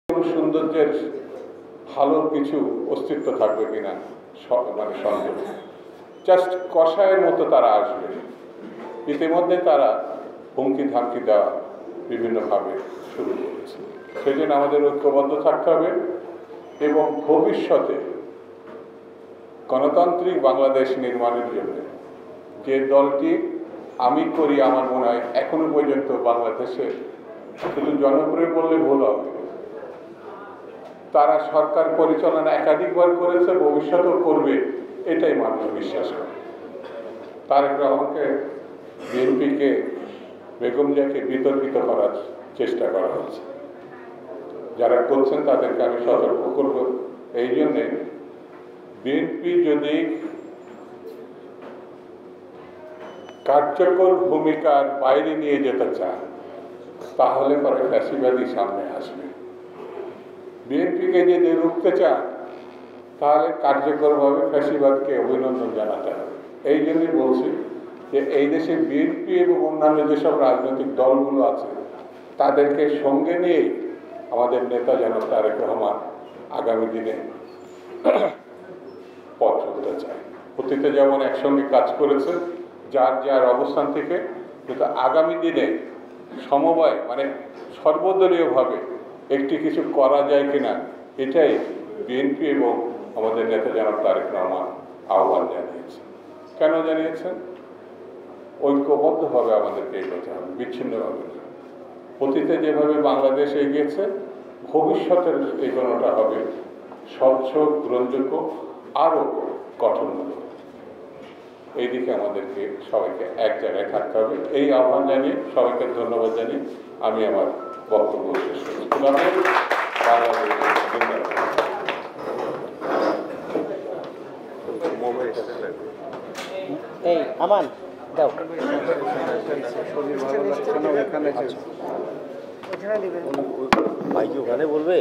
সৌন্দর্যের ভালো কিছু অস্তিত্ব থাকবে কিনা মানে সন্দেহ। জাস্ট কষায়ের মতো তারা আসবে। ইতিমধ্যে তারা হুমকি ধামকি দেওয়া বিভিন্নভাবে শুরু করেছে। সেই জন্য আমাদের ঐক্যবদ্ধ থাকতে হবে এবং ভবিষ্যতে গণতান্ত্রিক বাংলাদেশ নির্মাণের জন্য যে দলটি আমি করি, আমার মনে হয় এখনো পর্যন্ত বাংলাদেশে শুধু জনপ্রিয় বললে ভুল হবে, তারা সরকার পরিচালনা একাধিকবার করেছে, ভবিষ্যতেও করবে, এটাই মানুষ বিশ্বাস করে। তারেক রহমানকে, বিএনপিকে, বেগম জিয়াকে বিতর্কিত করার চেষ্টা করা হচ্ছে। যারা করছেন তাদেরকে আমি সতর্ক করব। এই জন্যে বিএনপি যদি কার্যকর ভূমিকার বাইরে নিয়ে যেতে চায় তাহলে পরে ফ্যাসিবাদী সামনে আসবে। বিএনপিকে যদি রুখতে চান তাহলে কার্যকরভাবে ফ্যাসিবাদকে অভিনন্দন জানাতে হবে। এই জন্যই বলছি যে এই দেশে বিএনপি এবং অন্যান্য যেসব রাজনৈতিক দলগুলো আছে তাদেরকে সঙ্গে নিয়ে আমাদের নেতা জনাব তারেক রহমান আগামী দিনে পথ চলতে চায়। অতীতে যেমন একসঙ্গে কাজ করেছে যার যার অবস্থান থেকে, কিন্তু আগামী দিনে সমবায় মানে সর্বদলীয়ভাবে একটি কিছু করা যায় কিনা এটাই বিএনপি এবং আমাদের নেতা জনাব তারেক রহমান আহ্বান জানিয়েছেন। কেন জানিয়েছেন? ঐক্যবদ্ধভাবে আমাদেরকে এগোতে হবে, বিচ্ছিন্নভাবে। অতীতে যেভাবে বাংলাদেশ এগিয়েছে, ভবিষ্যতের এগোনোটা হবে স্বচ্ছ, গ্রহণযোগ্য, আরও গঠনমূলক। এই দিকে আমাদেরকে সবাইকে এক জায়গায় থাকতে হবে। এই আহ্বান জানিয়ে সবাইকে ধন্যবাদ জানিয়ে আমি আমার বক্তব্য শেষ করছি। এই আমান দাও ভাই কি ওখানে বলবে?